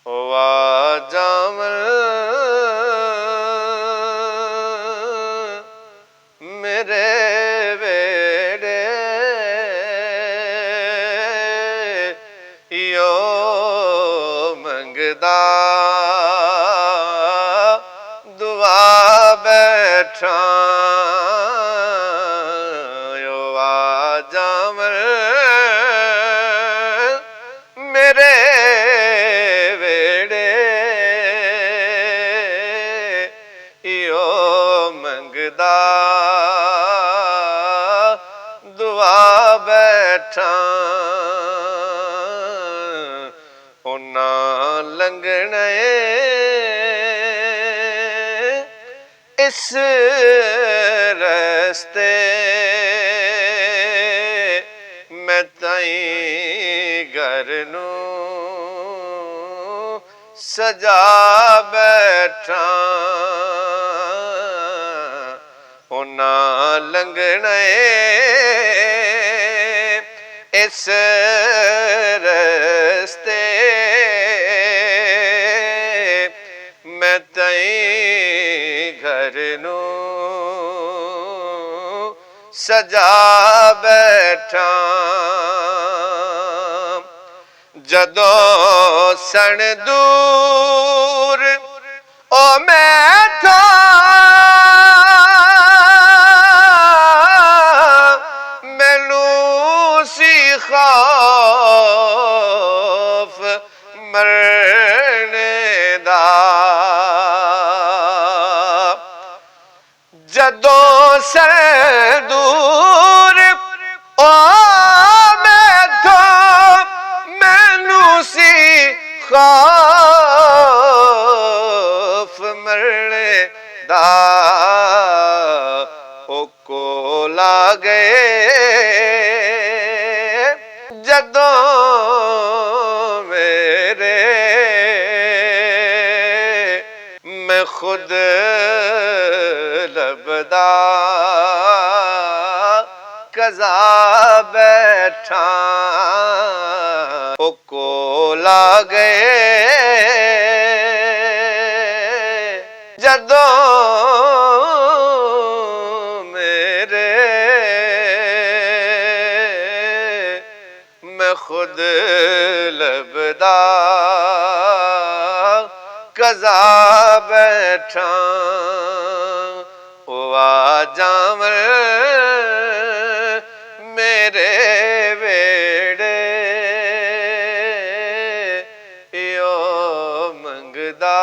ਹੋਵਾ ਜਾਵਨ ਮੇਰੇ ਵੇੜੇ ਯੋ ਮੰਗਦਾ ਦੁਆ ਬੈਠਾ ਯੋ ਆ ਜਾਵਨ ਮੇਰੇ ਵੇੜੇ ਯੋ ਮੰਗਦਾ ਦੁਆ ਬੈਠਾ ਉਹਨਾਂ ਲੰਘਣੇ ਇਸ ਰਸਤੇ ਮੈਂ ਤਾਈਂ ਘਰ ਨੂੰ ਸਜਾ ਬੈਠਾ ਉਹਨਾਂ ਲੰਘਣੇ ਇਸ ਰਸਤੇ ਮੈਂ ਤਾਈਂ ਘਰ ਨੂੰ ਸਜਾ ਬੈਠਾ ਜਦੋਂ ਸਣ ਦੂਰ ਓ ਮੈਥੋਂ ਮੈਨੂੰ ਸੀ ਖੌਫ ਮਰਨ ਦਾ ਜਦੋਂ ਸਣ ਦੂਰ ਓ ਮੈਥੋਂ ਮੈਨੂੰ ਸੀ ਖੌਫ ਮਰਨ ਦਾ ਉਹ ਕੋਲ ਆ ਗਏ ਜਦੋਂ ਮੇਰੇ ਮੈਂ ਖੁਦ ਲੱਭਦਾ ਕਜ਼ਾ ਬੈਠਾ ਉਹ ਕੋਲ ਆ ਗਏ ਜਦੋਂ ਮੇਰੇ ਮੈਂ ਖੁਦ ਲੱਭਦਾ ਕਜ਼ਾ ਬੈਠਾ ਉਹ ਆ ਜਾਵਨ ਮੇਰੇ ਵੇੜੇ ਯੋ ਮੰਗਦਾ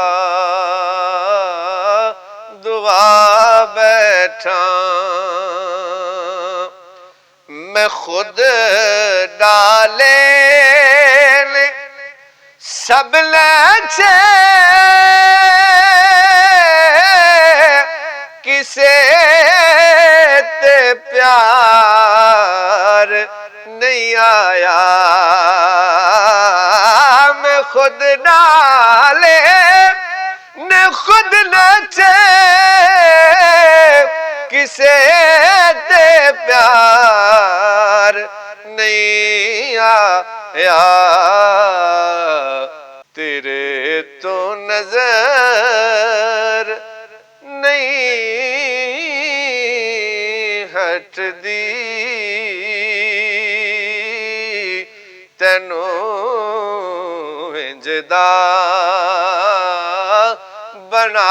ਦੁਆ ਬੈਠਾ ਮੈਂ ਖੁਦ ਡਾਲੇ ਸਭ ਲੈਛੇ ਕਿਸੇ ਤੇ ਪਿਆਰ ਨਹੀਂ ਆਇਆ ਮੈਂ ਖੁਦ ਨਾਲੇ ਨੇ ਖੁਦ ਨੱਚੇ ਕਿਸੇ ਤੇ ਪਿਆਰ ਨਹੀਂ ਆਇਆ ਤੇਰੇ ਤੋਂ ਨਜ਼ਰ ਨਹੀਂ ਹਟਦੀ ਤੈਨੂੰ ਇੰਜਦਾ ਬਣਾ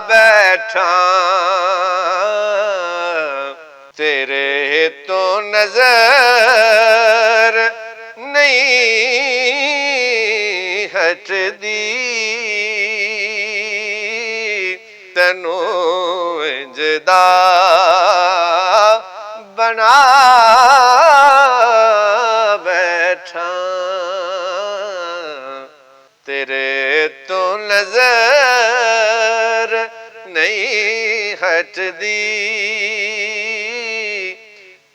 ਬੈਠਾ ਤੇਰੇ ਤੋਂ ਨਜ਼ਰ ਨਹੀਂ ਹਟਦੀ ਤੈਨੂੰ ਇੰਜਦਾ ਬਣਾ ਬੈਠਾ ਤੇਰੇ ਤੋਂ ਨਜ਼ਰ ਨਹੀਂ ਹਟਦੀ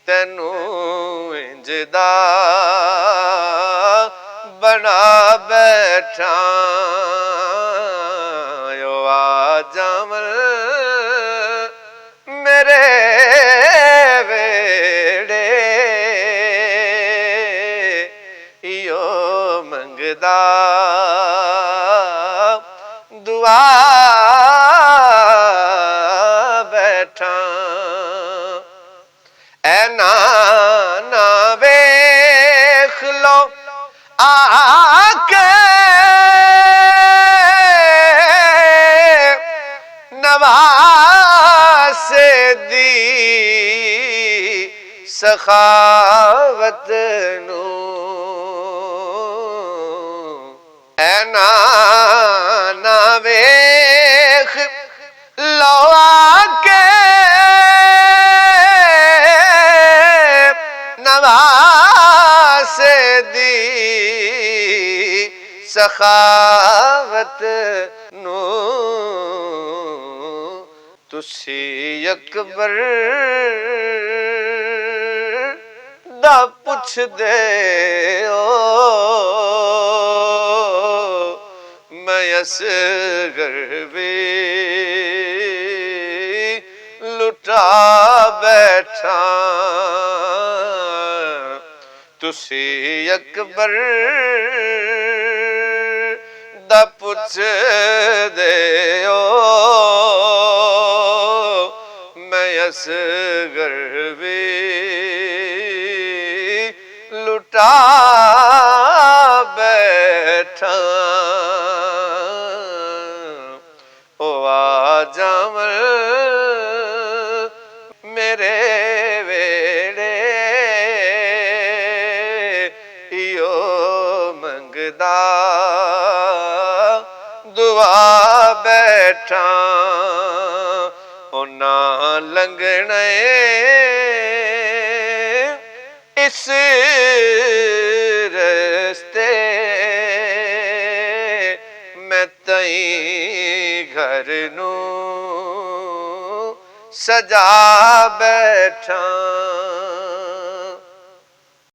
ਤੈਨੂੰ ਇੰਜਦਾ ਬਣਾ ਬੈਠਾ ਯੋ ਆ ਜਾਵਨ ਮੇਰੇ ਵੇੜੇ ਯੋ ਮੰਗਦਾ ਦੁਆ ਬੈਠਾ ਐ ਨਾ ਵੇਖ ਲੋ ਆ ਕੇ ਨਵਾਸੇ ਦੀ ਸਖਾਵਤ ਨੂੰ ਐ ਨਾ ਵੇਖ ਲੋ ਆ ਕੇ ਨਵਾਸੇ ਦੀ ਸਖਾਵਤ ਨੂੰ ਤੁਸੀਂ ਅਕਬਰ ਦਾ ਪੁੱਛਦੇ ਹੋ ਮੈਂ ਅਸਗਰ ਵੀ ਲੁਟਾ ਬੈਠਾ ਤੁਸੀਂ ਅਕਬਰ ਦਾ ਪੁੱਛਦੇ ਹੋ ਮੈਂ ਅਸਗਰ ਵੀ ਲੁਟਾ ਬੈਠਾ ਉਹ ਆ ਜਾਵਣ ਮੇਰੇ ਵੇੜੇ ਇਓ ਮੰਗਦਾ ਦੁਆ ਬੈਠਾ ਉਹਨਾਂ ਲੰਘਣੇ ਇਸ ਰਸਤੇ ਮੈਂ ਤਈ ਘਰ ਨੂੰ ਸਜਾ ਬੈਠਾ